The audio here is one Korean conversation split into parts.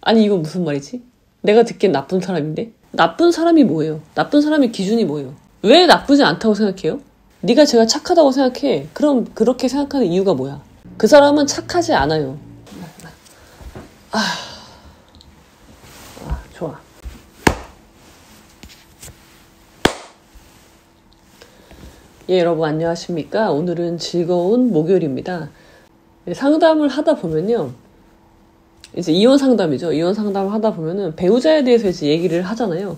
아니 이건 무슨 말이지? 내가 듣기엔 나쁜 사람인데? 나쁜 사람이 뭐예요? 나쁜 사람의 기준이 뭐예요? 왜 나쁘지 않다고 생각해요? 네가 제가 착하다고 생각해. 그럼 그렇게 생각하는 이유가 뭐야? 그 사람은 착하지 않아요. 좋아. 예, 여러분 안녕하십니까? 오늘은 즐거운 목요일입니다. 상담을 하다 보면요. 이제 이혼 상담이죠. 이혼 상담을 하다 보면은 배우자에 대해서 이제 얘기를 하잖아요.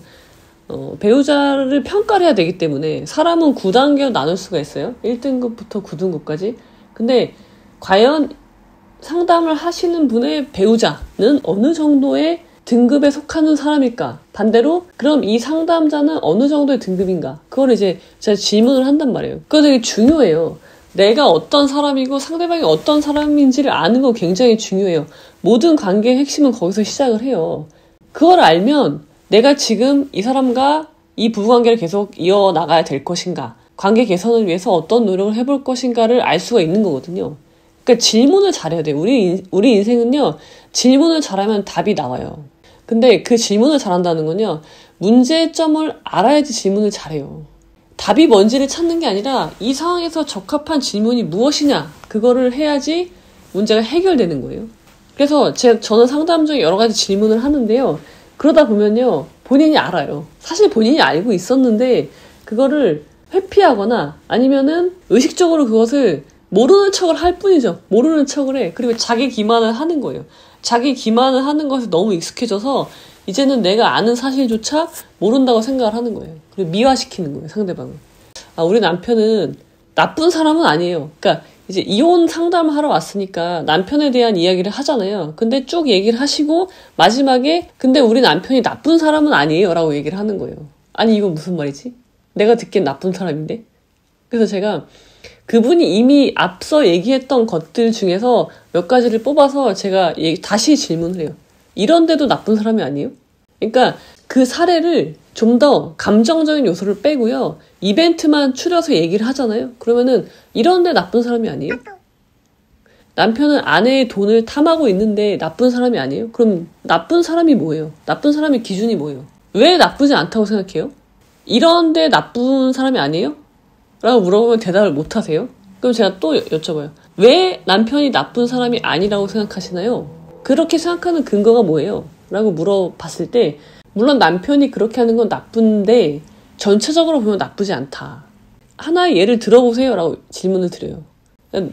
배우자를 평가를 해야 되기 때문에 사람은 9단계로 나눌 수가 있어요. 1등급부터 9등급까지. 근데 과연 상담을 하시는 분의 배우자는 어느 정도의 등급에 속하는 사람일까? 반대로 그럼 이 상담자는 어느 정도의 등급인가? 그걸 이제 제가 질문을 한단 말이에요. 그거 되게 중요해요. 내가 어떤 사람이고 상대방이 어떤 사람인지를 아는 거 굉장히 중요해요. 모든 관계의 핵심은 거기서 시작을 해요. 그걸 알면 내가 지금 이 사람과 이 부부관계를 계속 이어나가야 될 것인가, 관계 개선을 위해서 어떤 노력을 해볼 것인가를 알 수가 있는 거거든요. 그러니까 질문을 잘해야 돼요. 우리 인생은요, 질문을 잘하면 답이 나와요. 근데 그 질문을 잘한다는 건요, 문제점을 알아야지 질문을 잘해요. 답이 뭔지를 찾는 게 아니라 이 상황에서 적합한 질문이 무엇이냐, 그거를 해야지 문제가 해결되는 거예요. 그래서 저는 상담 중에 여러 가지 질문을 하는데요. 그러다 보면요, 본인이 알아요. 사실 본인이 알고 있었는데 그거를 회피하거나 아니면은 의식적으로 그것을 모르는 척을 할 뿐이죠. 모르는 척을 해. 그리고 자기 기만을 하는 거예요. 자기 기만을 하는 것에 너무 익숙해져서 이제는 내가 아는 사실조차 모른다고 생각을 하는 거예요. 그리고 미화시키는 거예요, 상대방을. 우리 남편은 나쁜 사람은 아니에요. 그러니까 이제 이혼 상담을 하러 왔으니까 남편에 대한 이야기를 하잖아요. 근데 쭉 얘기를 하시고 마지막에 근데 우리 남편이 나쁜 사람은 아니에요 라고 얘기를 하는 거예요. 아니 이건 무슨 말이지? 내가 듣기엔 나쁜 사람인데? 그래서 제가 그분이 이미 앞서 얘기했던 것들 중에서 몇 가지를 뽑아서 제가 다시 질문을 해요. 이런데도 나쁜 사람이 아니에요? 그러니까 그 사례를 좀 더 감정적인 요소를 빼고요. 이벤트만 추려서 얘기를 하잖아요. 그러면은 이런데 나쁜 사람이 아니에요? 남편은 아내의 돈을 탐하고 있는데 나쁜 사람이 아니에요? 그럼 나쁜 사람이 뭐예요? 나쁜 사람의 기준이 뭐예요? 왜 나쁘지 않다고 생각해요? 이런데 나쁜 사람이 아니에요? 라고 물어보면 대답을 못 하세요? 그럼 제가 또 여쭤봐요. 왜 남편이 나쁜 사람이 아니라고 생각하시나요? 그렇게 생각하는 근거가 뭐예요? 라고 물어봤을 때 물론 남편이 그렇게 하는 건 나쁜데 전체적으로 보면 나쁘지 않다. 하나의 예를 들어보세요 라고 질문을 드려요.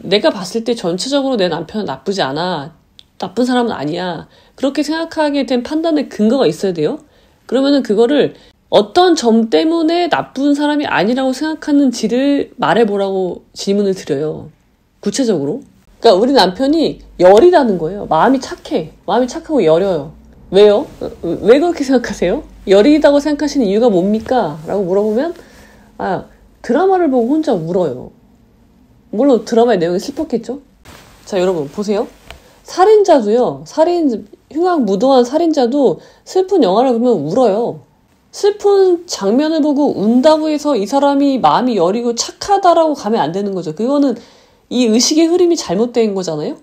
내가 봤을 때 전체적으로 내 남편은 나쁘지 않아. 나쁜 사람은 아니야. 그렇게 생각하게 된 판단의 근거가 있어야 돼요. 그러면은 그거를 어떤 점 때문에 나쁜 사람이 아니라고 생각하는지를 말해보라고 질문을 드려요. 구체적으로. 그러니까 우리 남편이 여리다는 거예요. 마음이 착해. 마음이 착하고 여려요. 왜요? 왜 그렇게 생각하세요? 여리다고 생각하시는 이유가 뭡니까? 라고 물어보면 드라마를 보고 혼자 울어요. 물론 드라마의 내용이 슬펐겠죠? 자, 여러분 보세요. 살인자도요. 흉악무도한 살인자도 슬픈 영화를 보면 울어요. 슬픈 장면을 보고 운다고 해서 이 사람이 마음이 여리고 착하다라고 가면 안 되는 거죠. 그거는 이 의식의 흐름이 잘못된 거잖아요.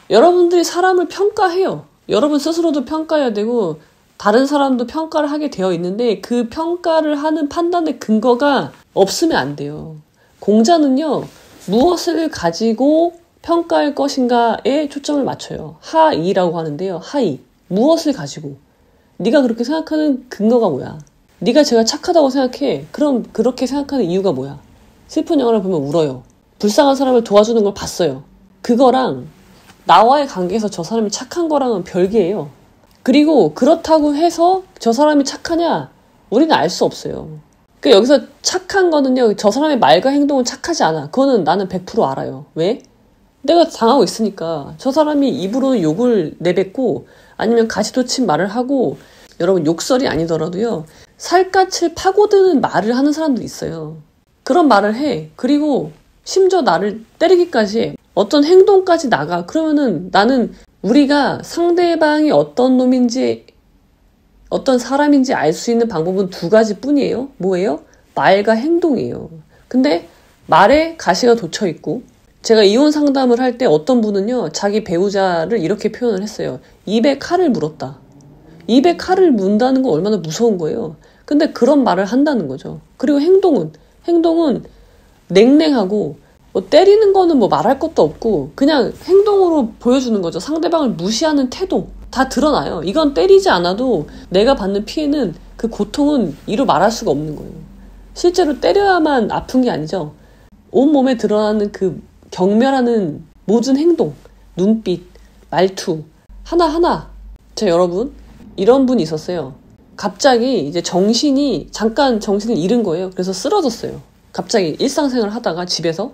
여러분들이 사람을 평가해요. 여러분 스스로도 평가해야 되고 다른 사람도 평가를 하게 되어 있는데 그 평가를 하는 판단의 근거가 없으면 안 돼요. 공자는요. 무엇을 가지고 평가할 것인가에 초점을 맞춰요. 하이라고 하는데요. 하이. 무엇을 가지고. 네가 그렇게 생각하는 근거가 뭐야? 네가 제가 착하다고 생각해. 그럼 그렇게 생각하는 이유가 뭐야? 슬픈 영화를 보면 울어요. 불쌍한 사람을 도와주는 걸 봤어요. 그거랑 나와의 관계에서 저 사람이 착한 거랑은 별개예요. 그리고 그렇다고 해서 저 사람이 착하냐? 우리는 알 수 없어요. 그러니까 여기서 착한 거는요. 저 사람의 말과 행동은 착하지 않아. 그거는 나는 100% 알아요. 왜? 내가 당하고 있으니까. 저 사람이 입으로는 욕을 내뱉고 아니면 가시돋친 말을 하고 여러분 욕설이 아니더라도요. 살갗을 파고드는 말을 하는 사람도 있어요. 그런 말을 해. 그리고 심지어 나를 때리기까지 해. 어떤 행동까지 나가. 그러면은 나는 우리가 상대방이 어떤 놈인지 어떤 사람인지 알 수 있는 방법은 두 가지 뿐이에요. 뭐예요? 말과 행동이에요. 근데 말에 가시가 돋쳐 있고 제가 이혼 상담을 할 때 어떤 분은요. 자기 배우자를 이렇게 표현을 했어요. 입에 칼을 물었다. 입에 칼을 문다는 건 얼마나 무서운 거예요. 근데 그런 말을 한다는 거죠. 그리고 행동은 냉랭하고 뭐 때리는 거는 뭐 말할 것도 없고 그냥 행동으로 보여주는 거죠. 상대방을 무시하는 태도 다 드러나요. 이건 때리지 않아도 내가 받는 피해는 그 고통은 이루 말할 수가 없는 거예요. 실제로 때려야만 아픈 게 아니죠. 온몸에 드러나는 그 경멸하는 모든 행동, 눈빛, 말투 하나하나. 여러분 이런 분이 있었어요. 갑자기 이제 잠깐 정신을 잃은 거예요. 그래서 쓰러졌어요. 갑자기 일상생활을 하다가 집에서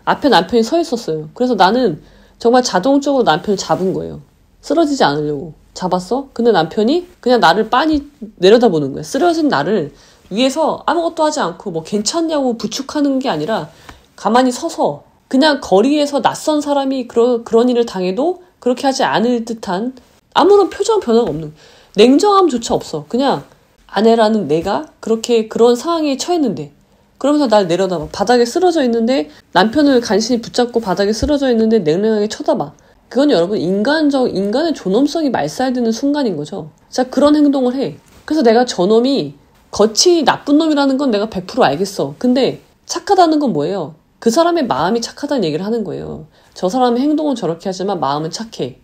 앞에 남편이 서 있었어요. 그래서 나는 정말 자동적으로 남편을 잡은 거예요. 쓰러지지 않으려고. 잡았어? 근데 남편이 그냥 나를 빤히 내려다보는 거예요. 쓰러진 나를 위에서 아무것도 하지 않고 뭐 괜찮냐고 부축하는 게 아니라 가만히 서서 그냥 거리에서 낯선 사람이 그런 일을 당해도 그렇게 하지 않을 듯한 아무런 표정 변화가 없는 냉정함조차 없어. 그냥 아내라는 내가 그런 상황에 처했는데 그러면서 날 내려다봐. 바닥에 쓰러져 있는데 남편을 간신히 붙잡고 바닥에 쓰러져 있는데 냉랭하게 쳐다봐. 그건 여러분 인간의 존엄성이 말살되는 순간인 거죠. 자, 그런 행동을 해. 그래서 내가 저놈이 겉이 나쁜 놈이라는 건 내가 100% 알겠어. 근데 착하다는 건 뭐예요? 그 사람의 마음이 착하다는 얘기를 하는 거예요. 저 사람의 행동은 저렇게 하지만 마음은 착해.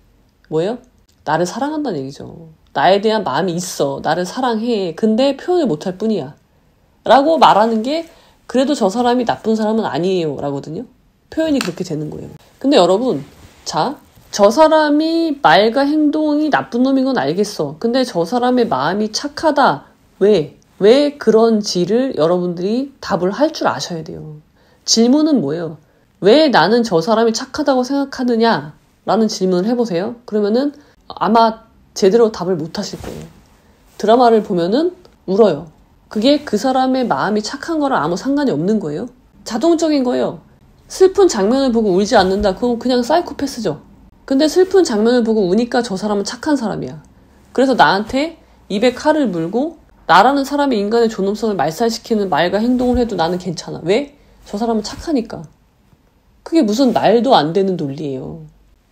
뭐예요? 나를 사랑한다는 얘기죠. 나에 대한 마음이 있어. 나를 사랑해. 근데 표현을 못할 뿐이야. 라고 말하는 게 그래도 저 사람이 나쁜 사람은 아니에요. 라거든요. 표현이 그렇게 되는 거예요. 근데 여러분, 자, 저 사람이 말과 행동이 나쁜 놈인 건 알겠어. 근데 저 사람의 마음이 착하다. 왜 그런지를 여러분들이 답을 할 줄 아셔야 돼요. 질문은 뭐예요? 왜 나는 저 사람이 착하다고 생각하느냐? 라는 질문을 해보세요. 그러면은 아마 제대로 답을 못 하실 거예요. 드라마를 보면은 울어요. 그게 그 사람의 마음이 착한 거랑 아무 상관이 없는 거예요. 자동적인 거예요. 슬픈 장면을 보고 울지 않는다. 그건 그냥 사이코패스죠. 근데 슬픈 장면을 보고 우니까 저 사람은 착한 사람이야. 그래서 나한테 입에 칼을 물고 나라는 사람의 인간의 존엄성을 말살시키는 말과 행동을 해도 나는 괜찮아. 왜? 저 사람은 착하니까. 그게 무슨 말도 안 되는 논리예요.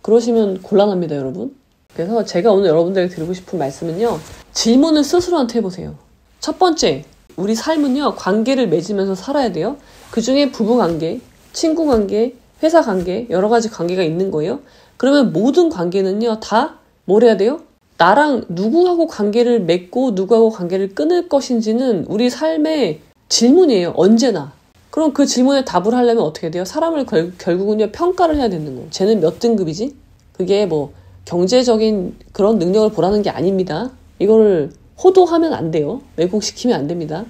그러시면 곤란합니다, 여러분. 그래서 제가 오늘 여러분들에게 드리고 싶은 말씀은요. 질문을 스스로한테 해보세요. 첫 번째, 우리 삶은요. 관계를 맺으면서 살아야 돼요. 그중에 부부관계, 친구관계, 회사관계, 여러 가지 관계가 있는 거예요. 그러면 모든 관계는요. 다 뭘 해야 돼요? 나랑 누구하고 관계를 맺고 누구하고 관계를 끊을 것인지는 우리 삶의 질문이에요. 언제나. 그럼 그 질문에 답을 하려면 어떻게 돼요? 사람을 결국은요. 평가를 해야 되는 거예요. 쟤는 몇 등급이지? 그게 뭐 경제적인 그런 능력을 보라는 게 아닙니다. 이거를 호도하면 안 돼요. 왜곡시키면 안 됩니다.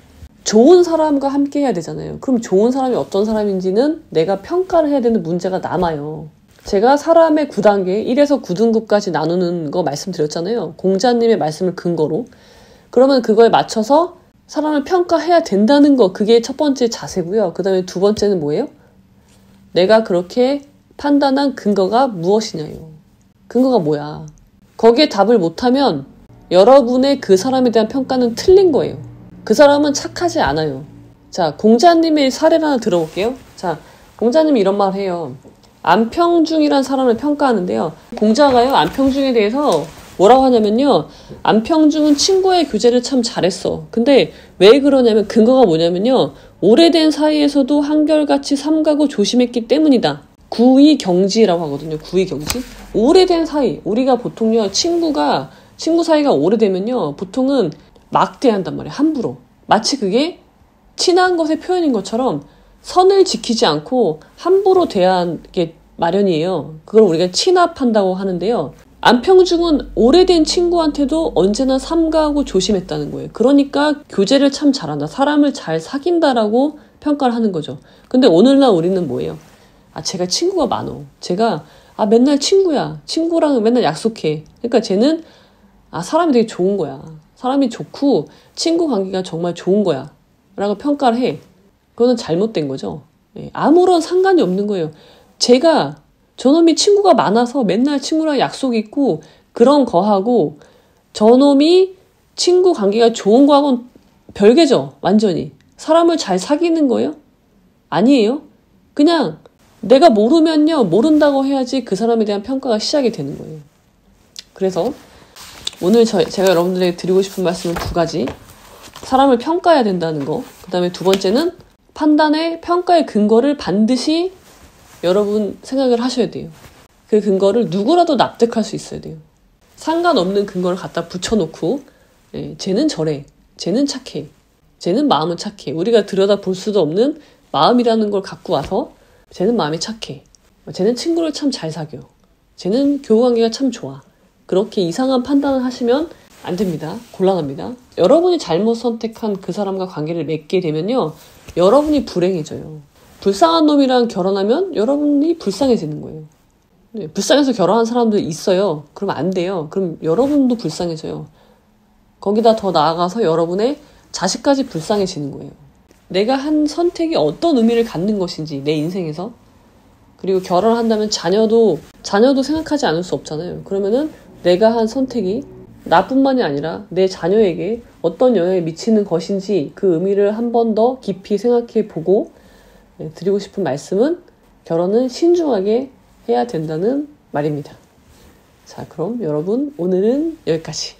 좋은 사람과 함께 해야 되잖아요. 그럼 좋은 사람이 어떤 사람인지는 내가 평가를 해야 되는 문제가 남아요. 제가 사람의 9단계, 1에서 9등급까지 나누는 거 말씀드렸잖아요. 공자님의 말씀을 근거로. 그러면 그거에 맞춰서 사람을 평가해야 된다는 거, 그게 첫 번째 자세고요. 그 다음에 두 번째는 뭐예요? 내가 그렇게 판단한 근거가 무엇이냐요. 근거가 뭐야. 거기에 답을 못하면 여러분의 그 사람에 대한 평가는 틀린 거예요. 그 사람은 착하지 않아요. 자, 공자님의 사례를 하나 들어볼게요. 자, 공자님이 이런 말 해요. 안평중이란 사람을 평가하는데요. 공자가요, 안평중에 대해서 뭐라고 하냐면요. 안평중은 친구의 교제를 참 잘했어. 근데 왜 그러냐면 근거가 뭐냐면요. 오래된 사이에서도 한결같이 삼가고 조심했기 때문이다. 구의경지라고 하거든요. 구의경지. 오래된 사이. 우리가 보통요. 친구 사이가 오래되면요. 보통은 막대한단 말이에요. 함부로. 마치 그게 친한 것의 표현인 것처럼 선을 지키지 않고 함부로 대한 게 마련이에요. 그걸 우리가 친합한다고 하는데요. 안평중은 오래된 친구한테도 언제나 삼가하고 조심했다는 거예요. 그러니까 교제를 참 잘한다. 사람을 잘 사귄다라고 평가를 하는 거죠. 근데 오늘날 우리는 뭐예요? 제가 친구가 많어. 제가 맨날 친구야. 친구랑 맨날 약속해. 그러니까 쟤는 사람이 되게 좋은 거야. 사람이 좋고 친구 관계가 정말 좋은 거야. 라고 평가를 해. 그거는 잘못된 거죠. 아무런 상관이 없는 거예요. 저놈이 친구가 많아서 맨날 친구랑 약속 있고 그런 거하고 저놈이 친구 관계가 좋은 거하고는 별개죠. 완전히. 사람을 잘 사귀는 거예요? 아니에요. 그냥 내가 모르면요. 모른다고 해야지 그 사람에 대한 평가가 시작이 되는 거예요. 그래서 오늘 제가 여러분들에게 드리고 싶은 말씀은 두 가지. 사람을 평가해야 된다는 거. 그 다음에 두 번째는 판단의 평가의 근거를 반드시 여러분 생각을 하셔야 돼요. 그 근거를 누구라도 납득할 수 있어야 돼요. 상관없는 근거를 갖다 붙여놓고 쟤는 저래, 쟤는 착해, 쟤는 마음은 착해. 우리가 들여다 볼 수도 없는 마음이라는 걸 갖고 와서 쟤는 마음이 착해, 쟤는 친구를 참 잘 사겨, 쟤는 교우관계가 참 좋아. 그렇게 이상한 판단을 하시면 안 됩니다. 곤란합니다. 여러분이 잘못 선택한 그 사람과 관계를 맺게 되면요, 여러분이 불행해져요. 불쌍한 놈이랑 결혼하면 여러분이 불쌍해지는 거예요. 불쌍해서 결혼한 사람도 있어요. 그러면 안 돼요. 그럼 여러분도 불쌍해져요. 거기다 더 나아가서 여러분의 자식까지 불쌍해지는 거예요. 내가 한 선택이 어떤 의미를 갖는 것인지 내 인생에서. 그리고 결혼을 한다면 자녀도 생각하지 않을 수 없잖아요. 그러면은 내가 한 선택이 나뿐만이 아니라 내 자녀에게 어떤 영향을 미치는 것인지 그 의미를 한 번 더 깊이 생각해 보고 드리고 싶은 말씀은 결혼은 신중하게 해야 된다는 말입니다. 자, 그럼 여러분 오늘은 여기까지.